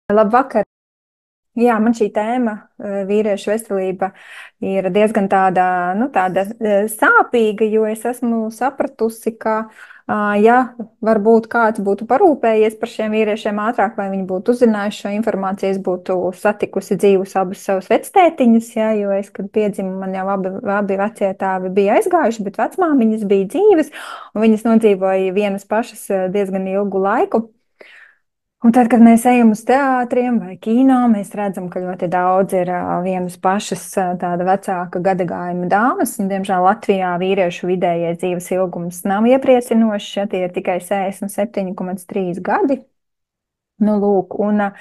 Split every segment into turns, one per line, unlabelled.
Labvakar! Jā, man šī tēma, vīriešu veselība, ir diezgan tāda sāpīga, jo es esmu sapratusi, ka, ja varbūt kāds būtu parūpējies par šiem vīriešiem ātrāk, vai viņi būtu uzzinājuši šo informāciju, es būtu satikusi dzīvus abus savus vectētiņus, jā, jo es, kad piedzimu, man jau abi vecie tēvi bija aizgājuši, bet vecmāmiņas bija dzīves, un viņas nodzīvoja vienas pašas diezgan ilgu laiku. Un tad, kad mēs ejam uz teātriem vai kino, mēs redzam, ka ļoti daudz ir vienas pašas tāda vecāka gadagājuma dāmas, un, diemžēl, Latvijā vīriešu vidējais dzīves ilgums nav iepriecinošs, ja tie ir tikai 67,3 gadi. Nu, lūk, un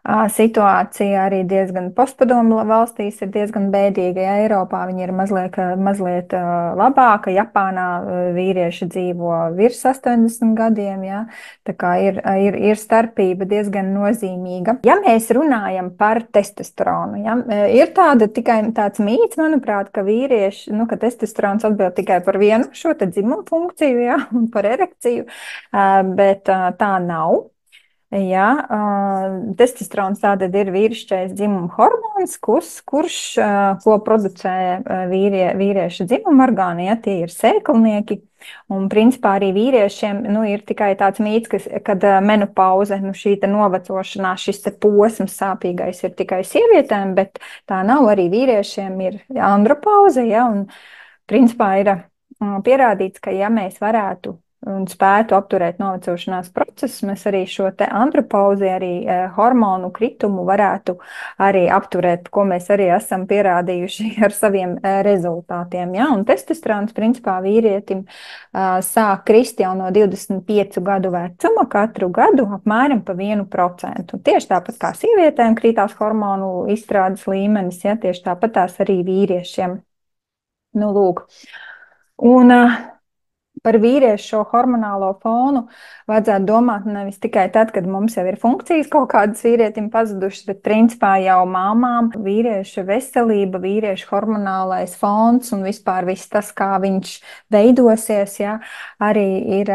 situācija arī diezgan postpadomu valstīs ir diezgan bēdīga. Ja Eiropā viņi ir mazliet labāka. Japānā vīrieši dzīvo virs 80 gadiem. Ja? Tā kā ir starpība diezgan nozīmīga. Ja mēs runājam par testosteronu, ja? Ir tikai tāds mīts, manuprāt, ka vīrieši, ka testosterons atbild tikai par vienu šo te dzimumu funkciju, ja? Un par erekciju, bet tā nav. Jā, testosterons tātad ir vīrišķais dzimuma hormons, ko producē vīrieša dzimuma orgāni, ja tie ir sēklinieki. Un principā arī vīriešiem ir tikai tāds mīts, kad menopauze, šī novecošanās, šis posms sāpīgais ir tikai sievietēm, bet tā nav, arī vīriešiem ir andropauze, ja, un principā ir pierādīts, ka ja mēs varētu un spētu apturēt novecošanās procesus, mēs arī šo te andropauzi, arī hormonu kritumu varētu arī apturēt, ko mēs arī esam pierādījuši ar saviem rezultātiem. Ja? Un testosterons, principā, vīrietim sāk krist jau no 25 gadu vecuma, katru gadu apmēram pa 1%. Tieši tāpat kā sievietēm krītās hormonu izstrādes līmenis, ja? Tieši tāpat tās arī vīriešiem. Nu, lūk. Un par vīriešu šo hormonālo fonu vajadzētu domāt nevis tikai tad, kad mums jau ir funkcijas kaut kādas vīrietim pazudušas, bet principā jau māmām vīrieša veselība, vīrieša hormonālais fons un vispār viss tas, kā viņš veidosies, ja, arī ir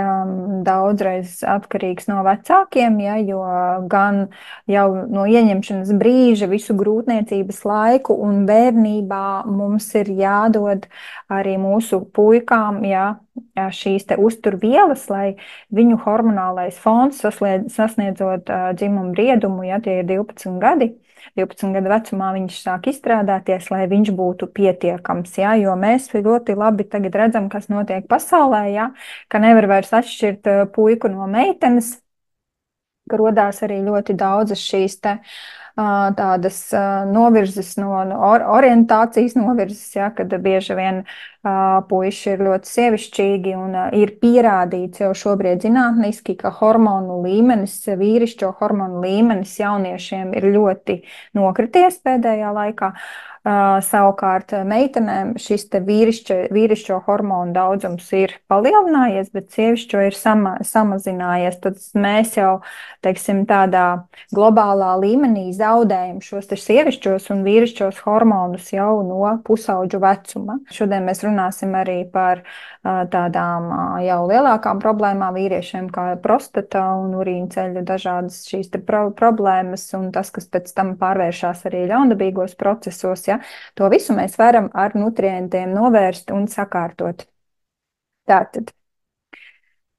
daudzreiz atkarīgs no vecākiem, ja, jo gan jau no ieņemšanas brīža visu grūtniecības laiku un bērnībā mums ir jādod arī mūsu puikām, ja, šīs te uzturvielas, lai viņu hormonālais fons sasniedzot dzimumu briedumu, ja tie ir 12 gadi, 12 gadu vecumā viņš sāk izstrādāties, lai viņš būtu pietiekams, ja, jo mēs ļoti labi tagad redzam, kas notiek pasaulē, ja, ka nevar vairs atšķirt puiku no meitenes, ka rodās arī ļoti daudzas šīs te tādas novirzes, no orientācijas novirzes, ja, kad bieži vien puiši ir ļoti sievišķīgi un ir pierādīts jau šobrīd zinātniski, ka hormonu līmenis, vīrišķo hormonu līmenis jauniešiem ir ļoti nokrities pēdējā laikā. Savukārt meitenēm šis te vīrišķo hormonu daudzums ir palielinājies, bet sievišķo ir samazinājies. Tad mēs jau, teiksim, tādā globālā līmenī zaudējam šos te sievišķos un vīrišķos hormonus jau no pusauģu vecuma. Šodien mēs runāsim arī par tādām jau lielākām problēmām vīriešiem, kā prostata un urīnceļu dažādas šīs te problēmas un tas, kas pēc tam pārvēršās arī ļaundabīgos procesos, ja, to visu mēs varam ar nutrientiem novērst un sakārtot. Tātad,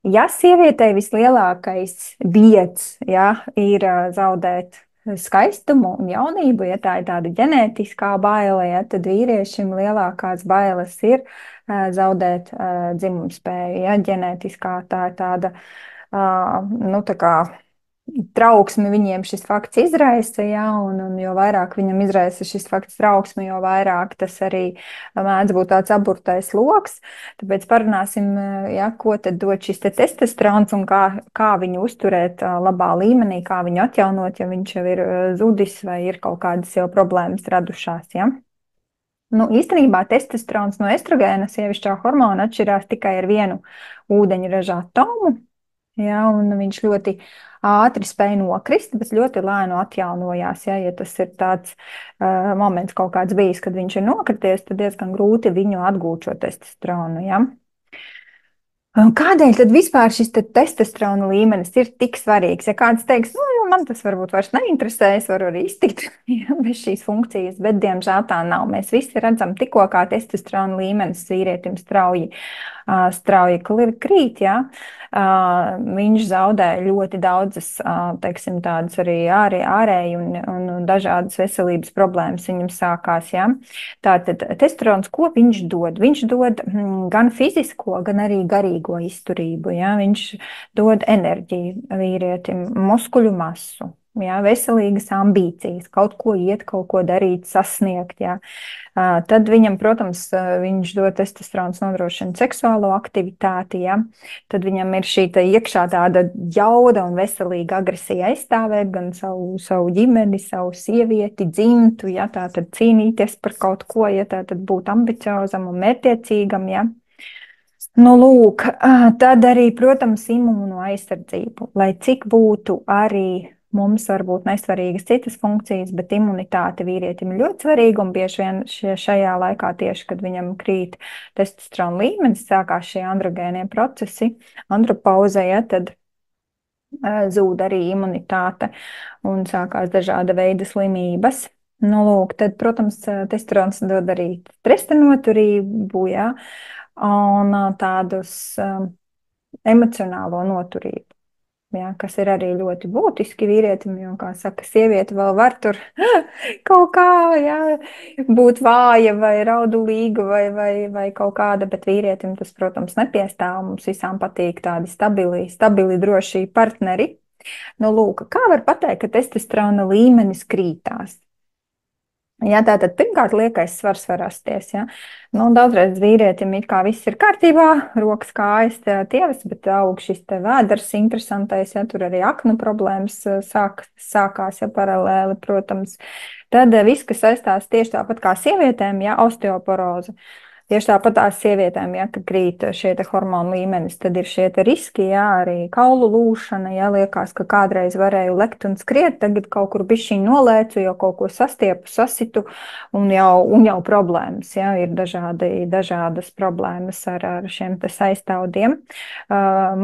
ja sievietei vislielākais bieds, ja, ir zaudēt skaistumu un jaunību, ja tā ir tāda ģenētiskā baile, ja, tad vīriešiem lielākās bailes ir zaudēt dzimumspēju, ja, ģenētiskā tā ir tāda, tā kā trauksmi viņiem šis fakts izraisa, ja, un jo vairāk viņam izraisa šis fakts trauksmi, jo vairāk tas arī mēdz būt tāds aburtais loks. Tāpēc parunāsim, ja, ko tad dod šis te testosterons un kā viņu uzturēt labā līmenī, kā viņu atjaunot, ja viņš jau ir zudis vai ir kaut kādas jau problēmas radušās, ja. Īstenībā testosterons no estrogēna sievišķā hormona atšķirās tikai ar vienu ūdeņraža atomu, ja, un viņš ļoti ātri spēja nokrist, bet ļoti lēnu atjaunojās. Ja tas ir tāds moments kaut kāds bijis, kad viņš ir nokrities, tad diezgan grūti viņu atgūt šo testosteronu. Ja. Kādēļ tad vispār šis testosterona līmenis ir tik svarīgs? Ja kāds teiks, man tas varbūt vairs neinteresē, es varu arī iztikt ja, bez šīs funkcijas, bet diemžēl tā nav. Mēs visi redzam, tikko kā testosterona līmenis vīrietim strauji krīt, ja, viņš zaudē ļoti daudzas, teiksim, tādas arī ārēji un dažādas veselības problēmas viņam sākās, ja. Tātad testosterons, ko viņš dod? Viņš dod gan fizisko, gan arī garīgo izturību, ja. Viņš dod enerģiju vīrietim, muskuļu masu. Jā, veselīgas ambīcijas, kaut ko iet, kaut ko darīt, sasniegt. Jā. Tad viņam, protams, viņš dod testosterons nodrošina seksuālo aktivitāti. Jā. Tad viņam ir šī iekšā tāda jauda un veselīga agresija aizstāvēt gan savu ģimeni, savu sievieti, dzimtu, jā, tā tad cīnīties par kaut ko, ja tā tad būt ambiciozam un mērķiecīgam. Jā. Nu, lūk, tad arī, protams, imūno aizsardzību, lai cik būtu arī mums varbūt nesvarīgas citas funkcijas, bet imunitāte vīrietim ir ļoti svarīga un bieži vien šajā laikā tieši, kad viņam krīt testosterona līmenis, sākās šie androgēnie procesi, andropauze, ja, tad zūd arī imunitāte un sākās dažāda veida slimības. Nu, lūk, tad, protams, testosterons dod arī stresa noturību, ja, un tādus emocionālo noturību, ja, kas ir arī ļoti būtiski vīrietim, jo, kā saka, sieviete vēl var tur kaut kā, ja, būt vāja vai raudulīga vai kaut kāda, bet vīrietim tas, protams, nepiestāv. Mums visām patīk tādi stabili droši partneri. Nu, lūk, kā var pateikt, ka testosterona līmenis krītās? Ja, tātad pirmkārt liekais svars var rasties. Ja. Nu, daudzreiz vīrietim it kā viss ir kārtībā, rokas kājas tievas, bet aug šis te vēders interesantais, ja tur arī aknu problēmas sākās, ja paralēli, protams. Tad viss, kas saistās tieši tāpat kā sievietēm, ja, osteoporoze. Tieši tāpat tās sievietēm, ja, kad krīt šie hormonu līmenis, tad ir šie riski, ja, arī kaulu lūšana, ja, liekas, ka kādreiz varēju lekt un skriet, tagad kaut kur bišķiņ nolēcu, jau kaut ko sastiepu, sasitu, un jau problēmas, ja, ir dažādas problēmas ar šiem te saistāvdiem.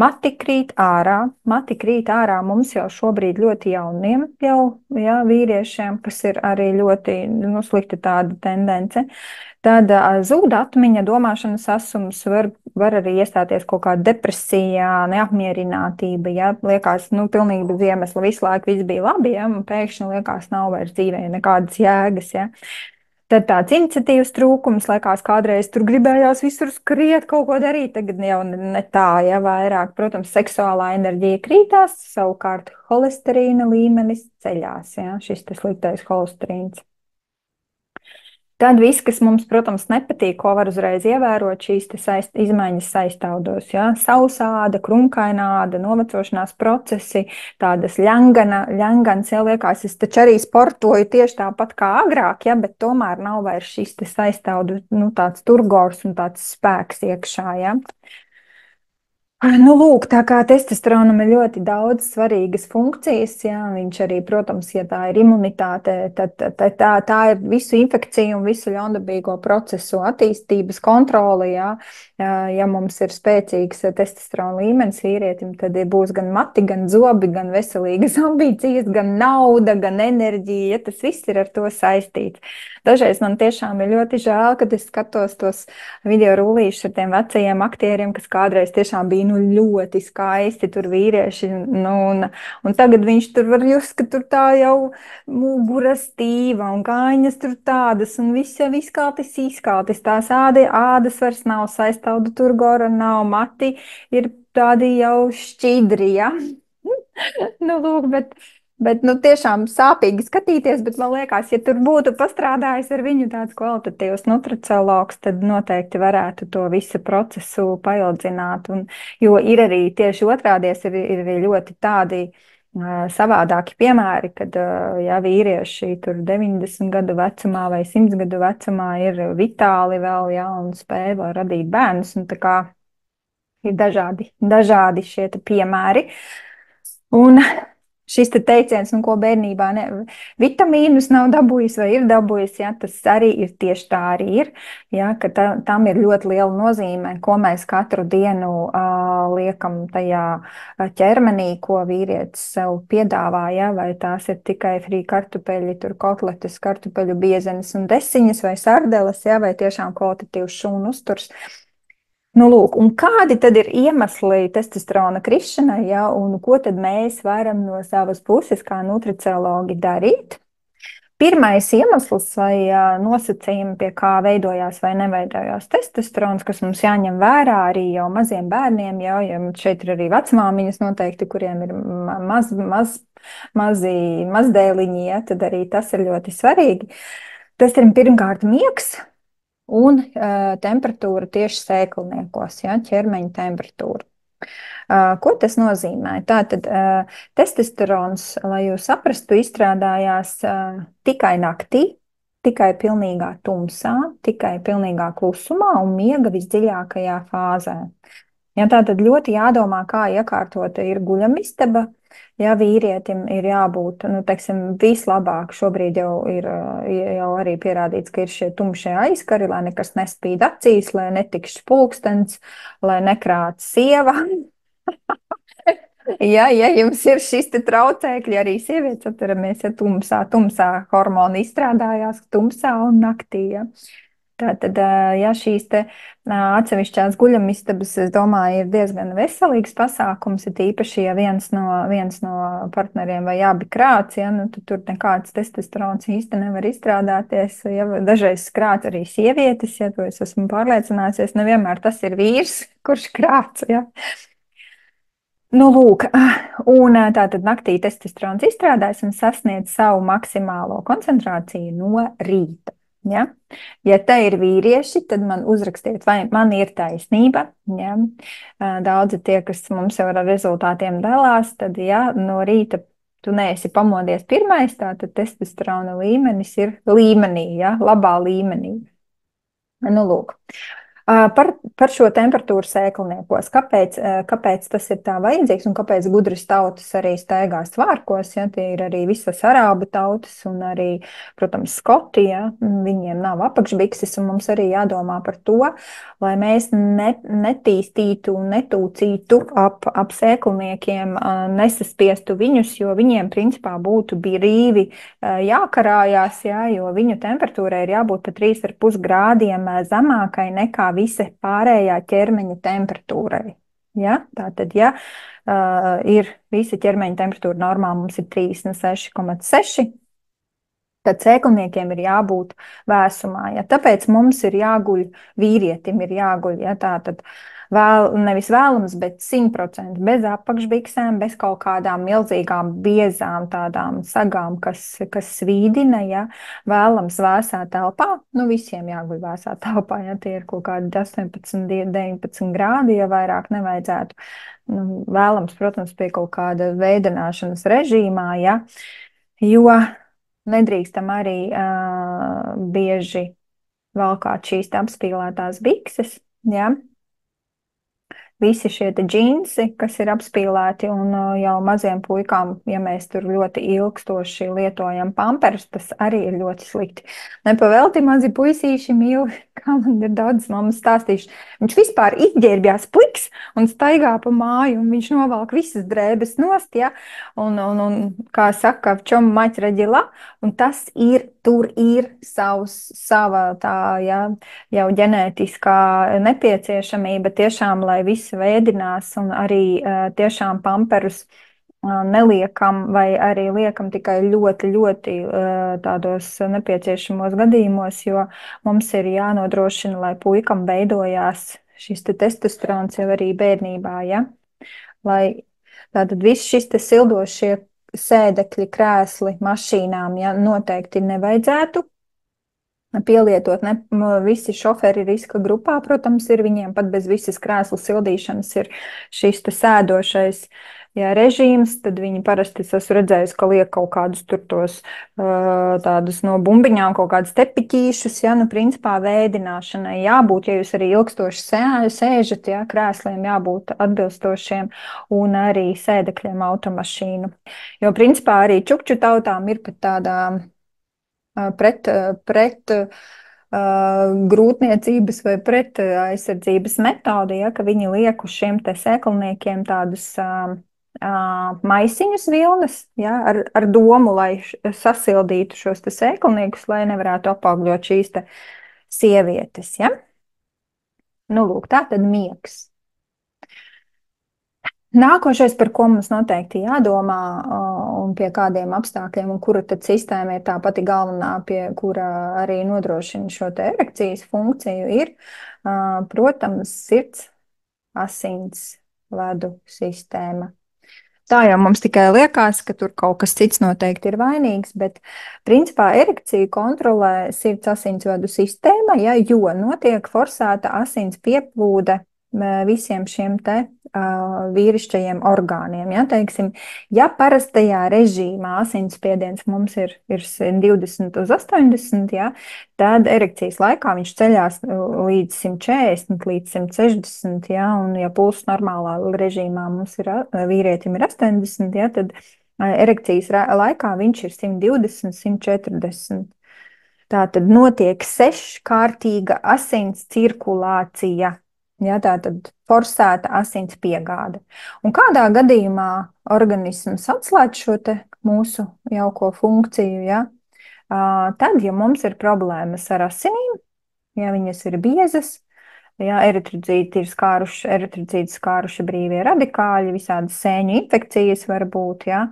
Mati krīt ārā mums jau šobrīd ļoti jauniem jau, ja, vīriešiem, kas ir arī ļoti, nu, slikta tāda tendence. Tad zūd atmiņa, domāšanas asums, var arī iestāties kaut kāda depresija, neapmierinātība, ja, liekas, nu, pilnīgi bez iemesla, visu laiku viss bija labi, ja, un pēkšņi liekas, nav vairs dzīvē nekādas jēgas, ja. Tad tāds iniciatīvas trūkums, liekas, kādreiz tur gribējās visur skriet, kaut ko darīt, tagad jau ne tā, ja, vairāk, protams, seksuālā enerģija krītās, savukārt holesterīna līmenis ceļās, ja, šis tas sliktais holesterīns. Tad viss, kas mums, protams, nepatīk, ko var uzreiz ievērot, šīs izmaiņas saistāvdos, ja? Sausāda, krumkaināda, novecošanās procesi, tādas ļangans, ja liekas, es taču arī sportoju tieši tāpat kā agrāk, ja? Bet tomēr nav vairs šis saistāvdu, nu, tāds turgors un tāds spēks iekšā, ja? Nu, lūk, tā kā testosteronam ir ļoti daudz svarīgas funkcijas, jā, viņš arī, protams, ja tā ir imunitāte, tad tā ir visu infekciju un visu ļaundabīgo procesu attīstības kontrole, jā. Ja mums ir spēcīgs testosterona līmenis vīrietim, tad būs gan mati, gan zobi, gan veselīgas ambīcijas, gan nauda, gan enerģija, ja tas viss ir ar to saistīts. Dažreiz man tiešām ir ļoti žēl, kad es skatos tos video rullīšus ar tiem vecajiem aktieriem, kas kādreiz tiešām bija nu, ļoti skaisti, tur vīrieši, nu, un tagad viņš tur var just, ka tur tā jau mugura stīva un kājiņas tur tādas, un viss jau izkaltis, tās ādas vairs nav, saistāvdu turgora nav, mati ir tādi jau šķidri, ja? Nu, lūk, bet nu, tiešām sāpīgi skatīties, bet man liekas, ja tur būtu pastrādājis ar viņu tāds kvalitatīvs nutricologs, tad noteikti varētu to visu procesu paildzināt. Jo ir arī tieši otrādies, ir ļoti tādi savādāki piemēri, kad ja, vīrieši tur 90 gadu vecumā vai 100 gadu vecumā ir vitāli vēl, ja, un spēj vēl radīt bērnus, un tā kā ir dažādi šie piemēri. Un šis te teiciens, nu, ko bērnībā vitamīnus nav dabūjis vai ir dabūjis, ja, tas arī ir tieši tā arī ir, ja, ka tam ir ļoti liela nozīme, ko mēs katru dienu liekam tajā ķermenī, ko vīrietis sev piedāvā, ja, vai tās ir tikai frī kartupeļi, tur kotletes, kartupeļu biezenes un desiņas vai sardeles, ja, vai tiešām kvalitatīvs šūnu uzturs. Nu, lūk, un kādi tad ir iemesli testosterona krišanai, ja, un ko tad mēs varam no savas puses kā nutriciologi darīt? Pirmais iemesls vai nosacījumi, pie kā veidojās vai neveidojās testosterons, kas mums jāņem vērā arī jau maziem bērniem, jau, ja šeit ir arī vecmāmiņas noteikti, kuriem ir mazdēliņi, ja, tad arī tas ir ļoti svarīgi. Tas ir pirmkārt miegs. Un temperatūra tieši sēkliniekos, ja, ķermeņa temperatūra. Ko tas nozīmē? Tātad testosterons, lai jūs saprastu, izstrādājās tikai naktī, tikai pilnīgā tumsā, tikai pilnīgā klusumā un miega visdziļākajā fāzē. Ja, tātad ļoti jādomā, kā iekārtota ir guļamistaba. Ja vīrietim ir jābūt, nu, teiksim, vislabāk šobrīd jau ir jau arī pierādīts, ka ir šie tumšie aizkari, lai nekas nespīd acīs, lai netikš pulkstens, lai nekrāc sieva. Ja jums ir šis te traucēkļi, arī sievietes atceramies, ja tumsā hormoni izstrādājās tumsā un naktī, ja. Tātad, ja šīs te atsevišķās guļamistabas, es domāju, ir diezgan veselīgs pasākums, ir īpaši, ja viens no partneriem vai abi krāts, ja, nu, tad tur nekāds testosterons īsti nevar izstrādāties, ja dažreiz krāt arī sievietes, ja to es esmu pārliecinājusies, nevienmēr tas ir vīrs, kurš krāts, ja. Nu, lūk, un tātad naktī testosterons izstrādājas un sasniedz savu maksimālo koncentrāciju no rīta. Ja? Ja te ir vīrieši, tad man uzrakstiet, vai man ir taisnība. Ja? Daudzi tie, kas mums jau ar rezultātiem dalās, tad ja no rīta tu neesi pamodies pirmais, tātad testosterona līmenis ir līmenī, ja? Labā līmenī. Nu, lūk. Par šo temperatūru sēkliniekos. Kāpēc tas ir tā vajadzīgs un kāpēc gudras tautas arī staigā svārkos? Ja? Tie ir arī visas arābu tautas un arī, protams, skoti. Ja? Viņiem nav apakšbikses un mums arī jādomā par to, lai mēs netīstītu un netūcītu ap sēkliniekiem, nesaspiestu viņus, jo viņiem principā būtu brīvi jākarājās, ja? Jo viņu temperatūrai ir jābūt pa 3,5 grādiem zemākai nekā visa pārējā ķermeņa temperatūrai. Ja? Tātad, ja ir visa ķermeņa temperatūra normāli, mums ir 36,6, tad sēkliniekiem ir jābūt vēsumā. Ja? Tāpēc mums ir jāguļ, vīrietim ir jāguļ, ja? Tātad nevis vēlams, bet 100% bez apakšbiksēm, bez kaut kādām milzīgām, biezām tādām sagām, kas svīdina, ja, vēlams vēsā telpā. Nu, visiem jāguļ vēsā telpā, ja tie ir kaut kādi 18, 19 grādi, ja vairāk nevajadzētu. Nu, vēlams, protams, pie kaut kāda veidināšanas režīmā, ja, jo nedrīkstam arī bieži valkāt šīs apspīlētās bikses, ja. Visi šie džinsi, kas ir apspīlēti, un jau maziem puikām, ja mēs tur ļoti ilgstoši lietojam pamperus, tas arī ir ļoti slikti. Nepavelti mazi puisīši mīl, kā man ir daudz mammas stāstījuši. Viņš vispār izģērbjās puiks un staigā pa māju, un viņš novalk visas drēbes nost, ja, un kā saka, v čom mać raģila, un tas ir, tur ir sava tā, ja, jau ģenētiskā nepieciešamība tiešām, lai visi veidinās un arī tiešām pamperus neliekam vai arī liekam tikai ļoti, ļoti tādos nepieciešamos gadījumos, jo mums ir jānodrošina, lai puikam veidojās šis testosterons jau arī bērnībā, ja? Lai tātad viss šis te sildošie sēdekļi, krēsli mašīnām, ja, noteikti nevajadzētu pielietot. Visi šoferi riska grupā, protams, ir viņiem pat bez visas krēslu sildīšanas ir šis te sēdošais ja režīms, tad viņi parasti, es esmu redzējis, ka liek kaut kādus tur tos tādus no bumbiņām, kaut kādus tepiķīšus, ja, nu, principā vēdināšanai jābūt, ja jūs arī ilgstoši sēžat, ja, krēsliem jābūt atbilstošiem un arī sēdekļiem automašīnu. Jo, principā, arī čukču tautām ir pat tāda pret grūtniecības vai pret aizsardzības metodi, ja, ka viņi liek uz šiem te sēklniekiem tādus maisiņus vilnas, ja, ar domu, lai sasildītu šos te sēklniekus, lai nevarētu apaugļot šīs te sievietes, ja. Nu, lūk, tā tad miegs. Nākošais, par ko mums noteikti jādomā, un pie kādiem apstākļiem, un kura tad sistēma ir tā pati galvenā, pie kura arī nodrošina šo te erekcijas funkciju, ir, protams, sirds, asins vadu sistēma. Tā jau mums tikai liekas, ka tur kaut kas cits noteikti ir vainīgs, bet principā erekciju kontrolē sirds asinsvadu sistēma, ja, jo notiek forsēta asins pieplūde visiem šiem te vīrišķajiem orgāniem. Ja, teiksim, ja parastajā režīmā asinsspiediens mums ir 120 uz 80, ja, tad erekcijas laikā viņš ceļās līdz 140, līdz 160, ja, un ja pulss normālā režīmā mums ir vīrietim ir 80, ja, tad erekcijas laikā viņš ir 120, 140. Tā tad notiek seškārtīga asins cirkulācija. Ja, tā tad forsēta asins piegāde. Un kādā gadījumā organisms atslēdz šo te mūsu jauko funkciju, ja, tad, ja mums ir problēmas ar asinīm, ja viņas ir biezas, ja eritrocīti ir skāruši brīvie radikāļi, visādas sēņu infekcijas var būt, ja,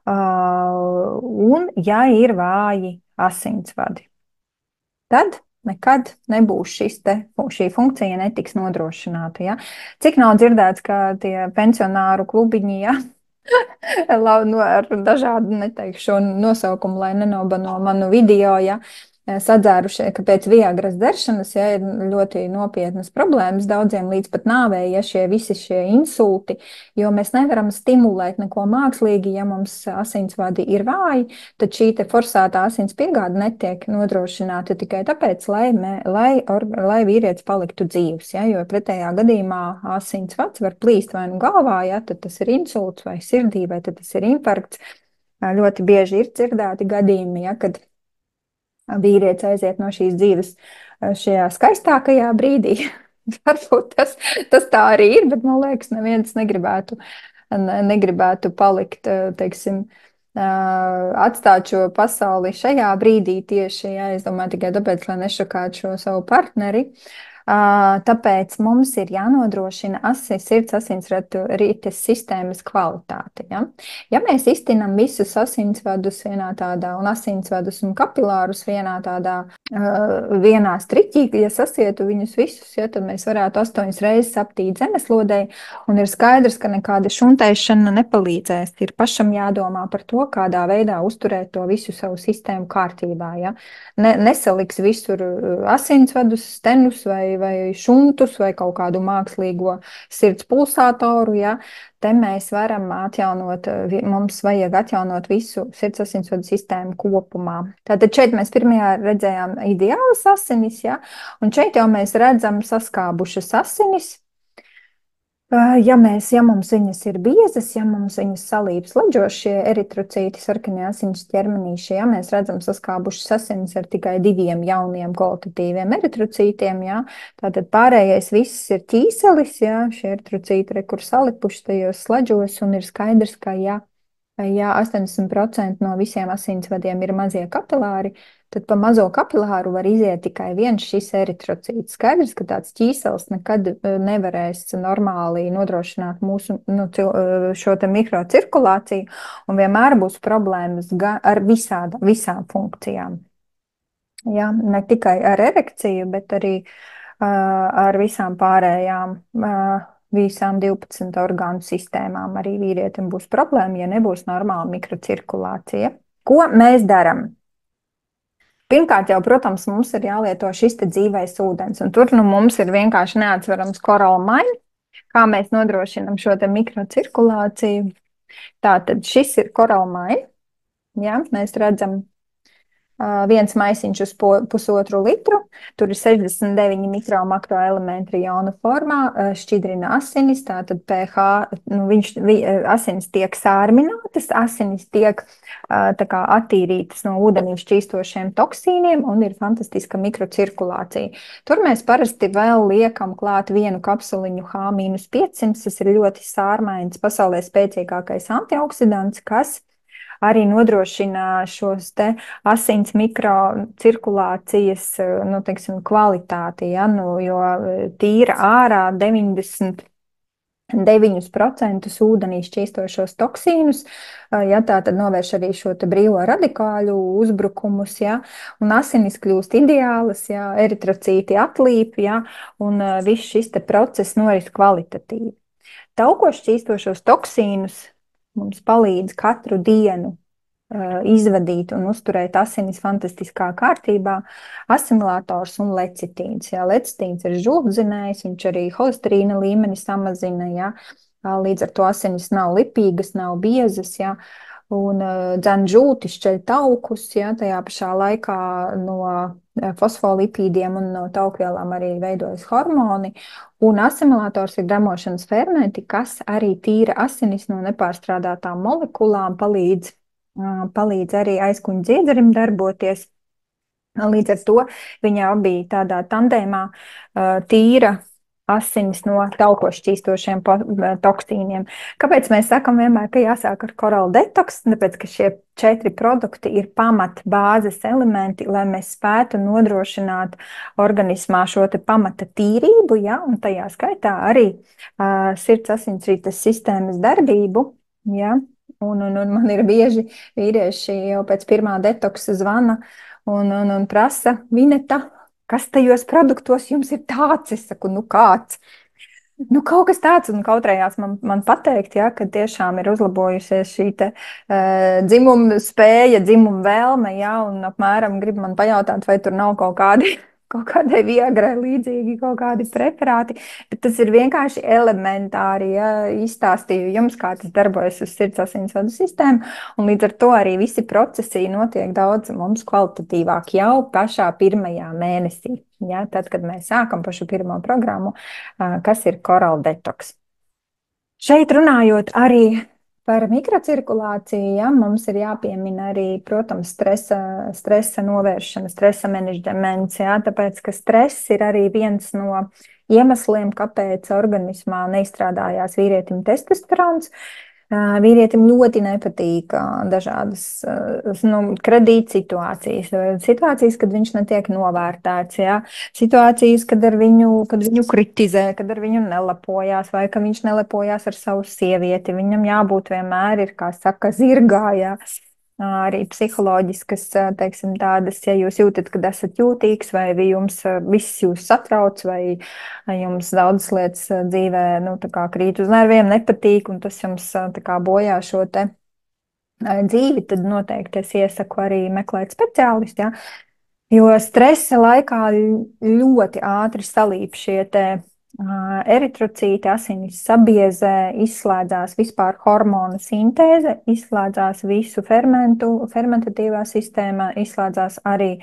un ja ir vāji asinsvadi, tad nekad nebūs šī funkcija netiks nodrošināta. Ja? Cik nav dzirdēts, ka tie pensionāru klubiņi, ja, ar dažādu, neteikšu nosaukumu, lai nenobano manu video, ja, sadzērušie, ka pēc viagras dzeršanas, ja, ir ļoti nopietnas problēmas daudziem līdz pat nāvei, ja visi šie insulti, jo mēs nevaram stimulēt neko mākslīgi, ja mums asinsvadi ir vāji, tad šī te forsētā asins piegāde netiek nodrošināta tikai tāpēc, lai vīrietis paliktu dzīvs, ja, jo pretējā gadījumā asinsvads var plīst vai nu galvā, ja, tad tas ir insults vai sirdī, vai tad tas ir infarkts. Ļoti bieži ir dzirdēti gadījumi, ja, kad vīrietis aiziet no šīs dzīves šajā skaistākajā brīdī. Varbūt tas tā arī ir, bet man liekas, neviens negribētu palikt, teiksim, atstāt šo pasauli šajā brīdī tieši, ja, es domāju, tikai tāpēc, lai nešokētu šo savu partneri. Tāpēc mums ir jānodrošina sirds asinsrites sistēmas kvalitāte. Ja mēs iztinam visus asinsvadus vienā tādā un asinsvadus un kapilārus vienā striķī, ja sasietu viņus visus, ja, tad mēs varētu 8 reizes aptīt zemeslodei, un ir skaidrs, ka nekāda šuntēšana nepalīdzēs. Ir pašam jādomā par to, kādā veidā uzturēt to visu savu sistēmu kārtībā. Ja. Nesaliks visur asinsvadus, stenus vai šuntus vai kaut kādu mākslīgo sirds pulsātoru, ja, te mēs varam mums vajag atjaunot visu sirds asinsvadu sistēmu kopumā. Tātad šeit mēs pirmajā redzējām ideālas asinis, ja, un šeit jau mēs redzam saskābušas asinis. Ja mums viņas ir biezas, ja mums viņas salīp slaģošie eritrocīti sarkanie asins ķermenīši, ja mēs redzam saskābušas asinis ar tikai 2 jauniem kvalitatīviem eritrocītiem, ja, tātad pārējais viss ir ķīselis, ja, šie eritrocīti kur salipuši tajos slaģos, un ir skaidrs, ka ja 80% no visiem asinsvadiem ir mazie kapilāri, tad pa mazo kapilāru var iziet tikai viens šis eritrocīts. Skaidrs, ka tāds ķīselis nekad nevarēs normāli nodrošināt mūsu šo te mikrocirkulāciju, un vienmēr būs problēmas ar visām funkcijām. Ja, ne tikai ar erekciju, bet arī ar visām pārējām visām 12 orgānu sistēmām. Arī vīrietim būs problēma, ja nebūs normāla mikrocirkulācija. Ko mēs darām? Pirmkārt jau, protams, mums ir jālieto šis te dzīvais ūdens, un tur mums ir vienkārši neatsverams koralmaini, kā mēs nodrošinam šo te mikrocirkulāciju. Tātad šis ir koralmaini. Ja, mēs redzam viens maisiņš uz pusotru litru. Tur ir 69 mikro makroelementi jonu formā, šķidrina asinis, tātad pH, asinis tiek sārminātas, asinis tiek tā kā attīrītas no ūdenī šķīstošiem toksīniem un ir fantastiska mikrocirkulācija. Tur mēs parasti vēl liekam klāt vienu kapsuliņu H-500, tas ir ļoti sārmains, pasaulē spēcīgākais antioksidants, kas arī nodrošina šos te asins mikrocirkulācijas, nu, teiksim, kvalitāti, ja, nu, jo tīra ārā 99% ūdenī šķīstošos toksīnus, ja tā tad novērš arī šo te brīvo radikāļu uzbrukumus, ja, un asinis kļūst ideālas, ja, eritrocīti atlīp, ja, un viss šis te process norit kvalitatīvi. Tauko šķīstošos toksīnus mums palīdz katru dienu izvadīt un uzturēt asinis fantastiskā kārtībā asimilators un lecitīns. Jā, lecitīns ir žultdzinējs, viņš arī holesterīna līmeni samazina, jā, līdz ar to asinis nav lipīgas, nav biezas, jā, un dzen žulti šķeļ taukus, jā, tajā pašā laikā no fosfolipīdiem un no taukvielām arī veidojas hormoni, un asimilators ir gremošanas fermenti, kas arī tīra asinis no nepārstrādātām molekulām, palīdz arī aizkuņu dziedzerim darboties. Līdz ar to viņi abi tādā tandēmā tīra asinis no tauko šķīstošiem toksīniem. Kāpēc mēs sakam vienmēr, ka jāsāk ar Coral Detox? Tāpēc, ka šie 4 produkti ir pamat bāzes elementi, lai mēs spētu nodrošināt organismā šo te pamata tīrību, ja, un tajā skaitā arī sirds asinsrites sistēmas darbību, ja. Un man ir bieži vīrieši jau pēc pirmā detoksa zvana un prasa, Vineta, kas tajos produktos jums ir tāds? Es saku, nu kāds? Nu, kaut kas tāds, un kautrējās man pateikt, ja, ka tiešām ir uzlabojusies šī te dzimuma spēja, dzimuma vēlme, ja, un apmēram grib man pajautāt, vai tur nav kaut kādai viegrai līdzīgi kaut kādi preparāti, bet tas ir vienkārši elementāri, ja, izstāstīju jums, kā tas darbojas uz sirds asinsvadu sistēmu, un līdz ar to arī visi procesi notiek daudz mums kvalitatīvāk jau pašā pirmajā mēnesī, ja, tad, kad mēs sākam pašu pirmo programmu, kas ir Coral Detox. Šeit runājot arī par mikrocirkulāciju, ja, mums ir jāpiemina arī, protams, stresa novēršana, stresa menedžments, ja, tāpēc, ka stress ir arī viens no iemesliem, kāpēc organismā neizstrādājās vīrietim testosterons. Vīrietim ļoti nepatīk dažādas situācijas, kad viņš netiek novērtēts, ja? Situācijas, kad viņu kritizē, kad ar viņu nelepojās, vai ka viņš nelepojās ar savu sievieti. Viņam jābūt vienmēr ir, kā saka, zirgā, ja? Arī psiholoģiskas, teiksim, tādas, ja jūs jūtat, kad esat jūtīgs, vai jums viss jūs satrauc, vai jums daudzas lietas dzīvē, nu, tā kā krīt uz nerviem, nepatīk, un tas jums tā kā bojā šo te dzīvi, tad noteikti es iesaku arī meklēt speciālistu, ja? Jo stresa laikā ļoti ātri salīp šie te eritrocīti, asinis sabiezē, izslēdzās vispār hormonu sintēze, izslēdzās visu fermentatīvā sistēma, izslēdzās arī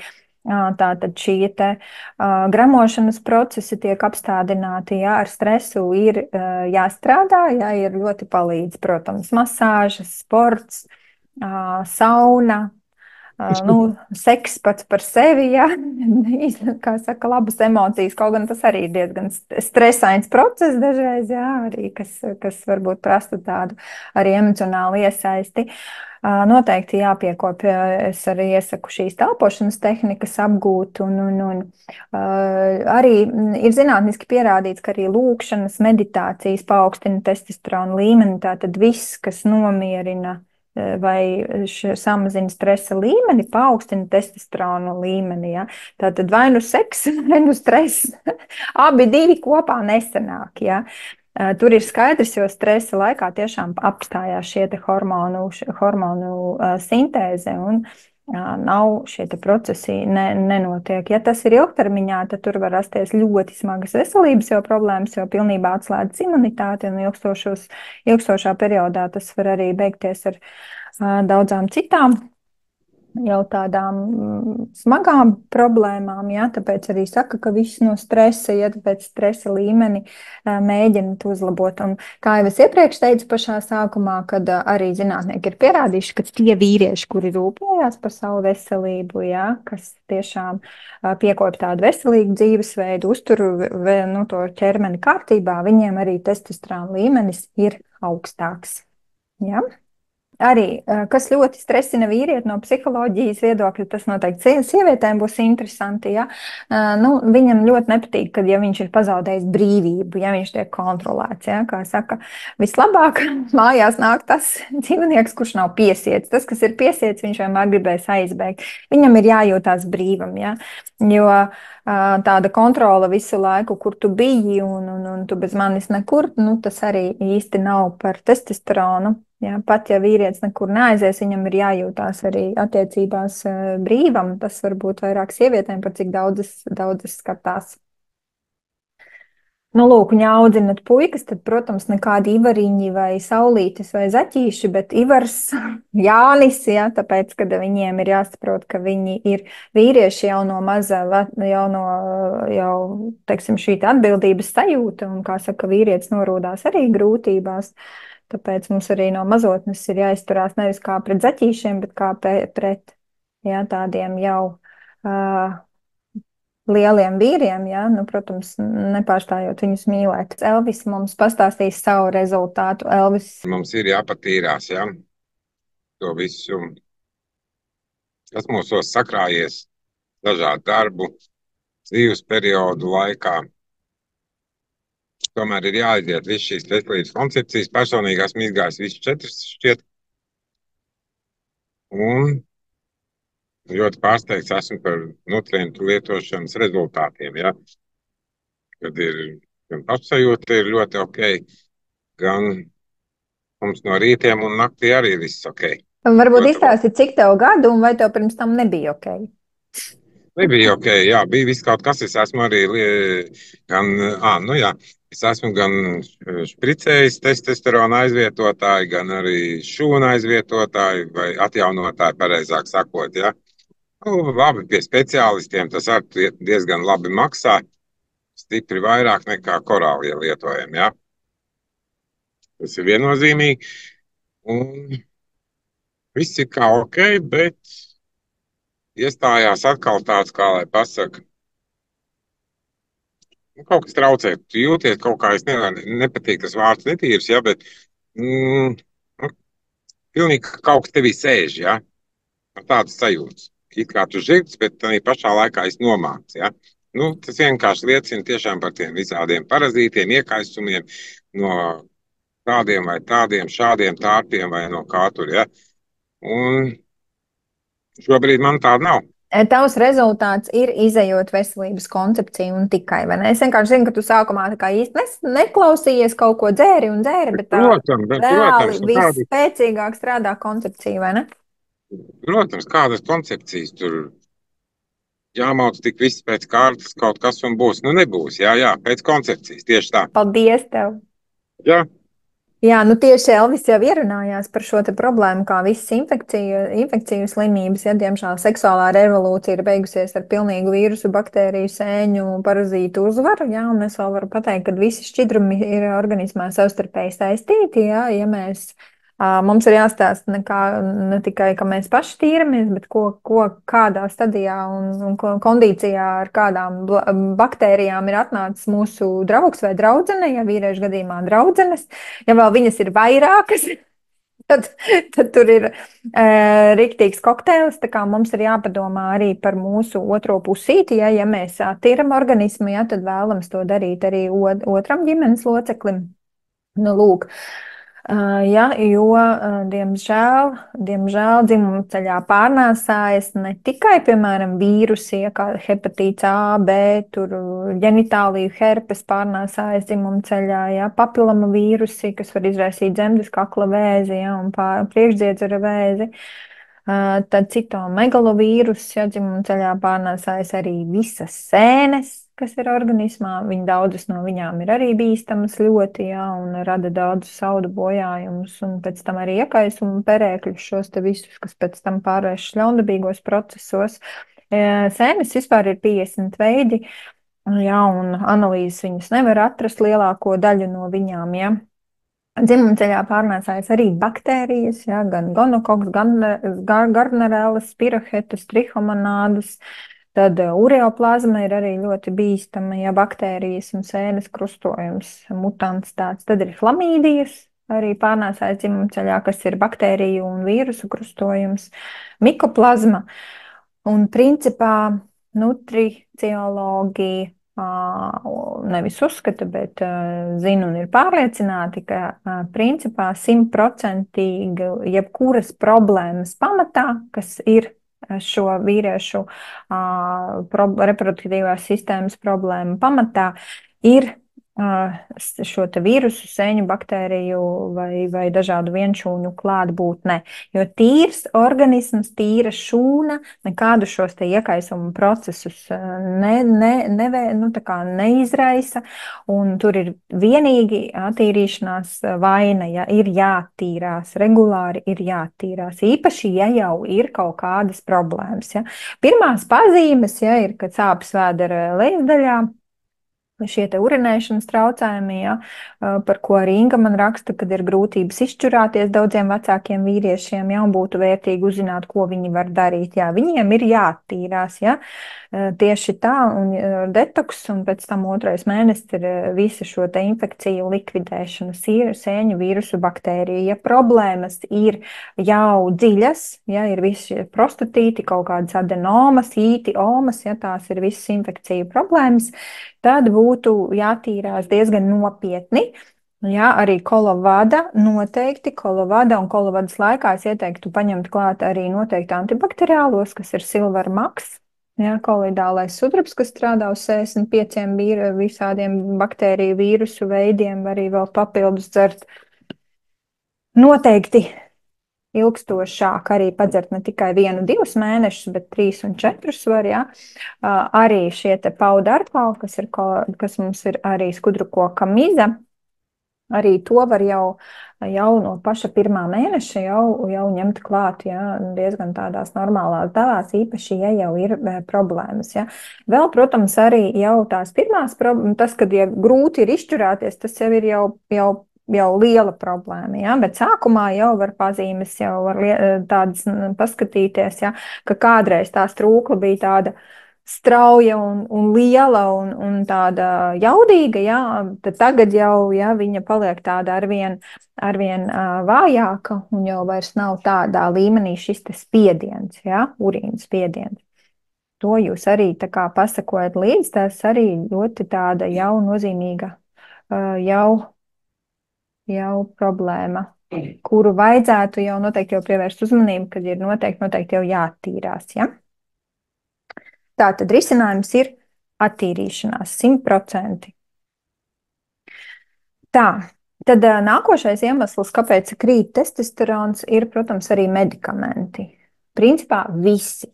tātad šie te gremošanas procesi tiek apstādināti, ja, ar stresu ir jāstrādā, ja, ir ļoti palīdz, protams, masāžas, sports, sauna, seks pats par sevi, ja, kā saka, labas emocijas, kaut gan tas arī ir diezgan stresains process dažreiz, jā, arī, kas varbūt prasa tādu arī emocionālu iesaisti. Noteikti jāpiekopja, es arī iesaku šīs telpošanas tehnikas apgūt, un arī ir zinātniski pierādīts, ka arī lūkšanas, meditācijas paaugstina testosterona līmeni, tātad viss, kas nomierina vai samazina stresa līmeni, paaugstina testosteronu līmeni. Ja? Tātad vai nu seks, vai nu stress. Abi divi kopā nesanāk. Ja? Tur ir skaidrs, jo stresa laikā tiešām apstājās šie te hormonu sintēze un nav šie procesi, nenotiek. Ja tas ir ilgtermiņā, tad tur var rasties ļoti smagas veselības jau problēmas, jo pilnībā atslēdzas imunitāte, un ilgstošā periodā tas var arī beigties ar daudzām citām jau tādām smagām problēmām, ja, tāpēc arī saka, ka viss no stresa, ja tāpēc stresa līmeni mēģināt uzlabot. Un kā jau es iepriekš teicu pašā sākumā, kad arī zinātnieki ir pierādījuši, ka tie vīrieši, kuri rūpējās par savu veselību, ja, kas tiešām piekopja tādu veselīgu dzīvesveidu, uztur nu, to ķermeni kārtībā, viņiem arī testosterona līmenis ir augstāks. Ja? Arī, kas ļoti stresina vīrieti no psiholoģijas viedokļa, tas noteikti sievietēm būs interesanti. Ja? Nu, viņam ļoti nepatīk, kad ja viņš ir pazaudējis brīvību, ja viņš tiek kontrolēts. Ja? Kā saka, vislabāk mājās nāk tas dzīvnieks, kurš nav piesiets. Tas, kas ir piesiets, viņš vienmēr gribēs aizbēgt. Viņam ir jājūtās brīvam, ja? Jo tāda kontrola visu laiku, kur tu biji un tu bez manis nekur, nu, tas arī īsti nav par testosteronu. Ja, pat ja vīrietis nekur neaizies, viņam ir jājūtās arī attiecībās brīvam. Tas var būt vairāk sievietēm, par cik daudzas skatās. Nu, lūk, viņa audzinat puikas, tad, protams, nekādi ivariņi vai saulītes vai zaķīši, bet ivars, Jānis, ja, tāpēc, kad viņiem ir jāsaprot, ka viņi ir vīrieši jau no maza, jau, teiksim, šī atbildības sajūta, un, kā saka, vīrietis norūdās arī grūtībās. Tāpēc mums arī no mazotnes ir jāizturās nevis kā pret zaķīšiem, bet kā pret ja, tādiem jau lieliem vīriem, ja, nu, protams, nepārstājot viņus mīlēt. Elvis mums pastāstīs savu rezultātu. Elvis.
Mums ir jāpatīrās, ja, to visu, kas mūsos sakrājies dažādu darbu, dzīves periodu laikā. Tomēr ir jāaiziet visu šīs veselības koncepcijas. Personīgi esmu izgājis visu 4 šķiet. Un ļoti pārsteigts esmu par nutrientu lietošanas rezultātiem. Ja? Kad ir gan pašsajūta ir ļoti ok, gan mums no rītiem un naktī arī viss ok.
Varbūt izstāstīt, cik tev gadu un vai tev pirms tam nebija ok?
Nebija ok, jā, bija viss kaut kas. Es esmu arī es esmu gan špricējis testosterona aizvietotāji, gan arī šūna aizvietotāji vai atjaunotāji, pareizāk sakot, ja. Nu, labi, pie speciālistiem tas arī diezgan labi maksā, stipri vairāk nekā korālie lietojam, ja. Tas ir viennozīmīgi. Un viss ir kā ok, bet iestājās atkal tāds, kā lai pasaka, kaut kas traucē. Tu jūties kaut kā, es nepatīk tas vārds netīrs, ja, bet pilnīgi kaut kas tevī sēž, ja, ar tādas sajūtas. It kā tu žirds, bet tā pašā laikā es nomāks, ja. Nu, tas vienkārši liecina tiešām par tiem visādiem parazītiem, iekaisumiem, no tādiem vai tādiem, šādiem tārpiem vai no kā tur, ja. Un šobrīd man tāda nav.
Tavs rezultāts ir izejot veselības koncepciju un tikai, vai ne? Es vienkārši zinu, ka tu sākumā tā kā īsti neklausījies, kaut ko dzēri, bet tā reāli visspēcīgāk strādā koncepcija, vai ne?
Protams, kādas koncepcijas tur jāmauc tik viss pēc kārtas, kaut kas un būs. Nu, nebūs, jā, pēc koncepcijas, tieši tā.
Paldies tev!
Jā.
Jā, nu tieši Elvis jau ierunājās par šo te problēmu, kā visas infekciju slimības, ja diemžēl seksuālā revolūcija ir beigusies ar pilnīgu vīrusu, baktēriju, sēņu, parazītu uzvaru, jā, un es vēl varu pateikt, ka visi šķidrumi ir organismā savstarpēji saistīti, jā, ja mēs mums ir jāstāsta ne tikai, ka mēs paši tīramies, bet kādā stadijā un kondīcijā ar kādām baktērijām ir atnācis mūsu draugs vai draudzene, ja vīriešu gadījumā draudzenes, ja vēl viņas ir vairākas, tad tur ir riktīgs kokteils, tā kā mums ir jāpadomā arī par mūsu otro pusīti, ja mēs tīram organismu, ja, tad vēlams to darīt arī otram ģimenes loceklim. Nu, lūk. Ja, jo, diemžēl dzimuma ceļā pārnēsājas ne tikai, piemēram, vīrusi, kā hepatīts A, B, tur ģenitāliju herpes pārnēsājas dzimuma ceļā, ja, papiloma vīrusi, kas var izraisīt dzemdes kakla vēzi, ja, un priekšdziedzera vēzi. Tad citomegalovīrus, ja dzimuma ceļā pārnēsājas arī visas sēnes, kas ir organismā. Daudzas no viņām ir arī bīstamas ļoti, jā, un rada daudzus audu bojājumus, un pēc tam arī iekaisumu perēkļus, šos te visus, kas pēc tam pārvēršas ļaundabīgos procesos. Sēnes vispār ir 50 veidi, jā, un analīzes viņas nevar atrast lielāko daļu no viņām, jā. Dzimumceļā pārnēsājas arī baktērijas, ja, gan gonokoks, gan gardnerellas, spirohetas, trihomonādas. Tad ureoplazma ir arī ļoti bīstama, ja baktērijas un sēnes krustojums, mutants tāds. Tad ir flamīdijas, arī pārnēsājas dzimumceļā, kas ir baktēriju un vīrusu krustojums, mikoplazma. Un principā nutriciologi nevis uzskata, bet zina un ir pārliecināti, ka principā 100% jebkuras problēmas pamatā, kas ir šo vīriešu reproduktīvās sistēmas problēmu pamatā, ir šo te vīrusu, sēņu baktēriju vai dažādu vienšūņu klātbūtne. Jo tīrs organisms, tīra šūna nekādu šos te iekaisumu procesus neizraisa, un tur ir vienīgi attīrīšanās vaina, ja ir jātīrās, regulāri ir jātīrās, īpaši, ja jau ir kaut kādas problēmas. Ja. Pirmās pazīmes, ja, ir, kad sāpes vēdera lejasdaļā, šie te urinēšanas traucējumi, ja, par ko arī Inga man raksta, kad ir grūtības izšķurāties daudziem vecākiem vīriešiem, ja, un būtu vērtīgi uzzināt, ko viņi var darīt. Jā, viņiem ir jātīrās, ja, tieši tā, un detoks, un pēc tam 2. mēnesis ir visa šo te infekciju likvidēšana, sēņu vīrusu baktēriju. Ja problēmas ir jau dziļas, ja ir visi prostatīti, kaut kādas adenomas, ītiomas, ja tās ir visas infekciju problēmas, tad būtu jātīrās diezgan nopietni. Jā, arī kolovada noteikti, kolovada un kolovadas laikā es ieteiktu paņemt klāt arī noteikti antibakteriālos, kas ir Silver Max, jā, kolidālais sudrabs, kas strādā uz 65 visādiem baktēriju vīrusu veidiem, arī vēl papildus dzert. Noteikti ilgstošāk arī padzert ne tikai 1-2 mēnešus, bet 3 un 4 var, jā. Arī šie te paudarkau, kas mums ir arī skudrukoka miza, arī to var jau no paša 1. mēneša jau ņemt klāt, jā, diezgan tādās normālās devās, īpaši, ja jau ir problēmas, jā. Vēl, protams, arī jau tās pirmās problēmas, tas, kad ja grūti ir izšķurāties, tas jau ir jau liela problēma, ja? Bet sākumā jau var pazīmes, jau var tādas paskatīties, ja? Ka kādreiz tā strūkla bija tāda strauja un liela un tāda jaudīga, ja? Tad tagad jau, ja, viņa paliek tāda arvien vājāka un jau vairs nav tādā līmenī šis te spiediens, ja? Urīna spiediens. To jūs arī tā kā pasakojat līdz, tas arī ļoti tāda jau nozīmīga, jau problēma, kuru vajadzētu jau noteikti jau pievērst uzmanību, kad ir noteikti jau jātīrās, ja? Tātad risinājums ir attīrīšanās 100%. Tā, tad nākošais iemesls, kāpēc krīt testosterons, ir, protams, arī medikamenti. Principā visi.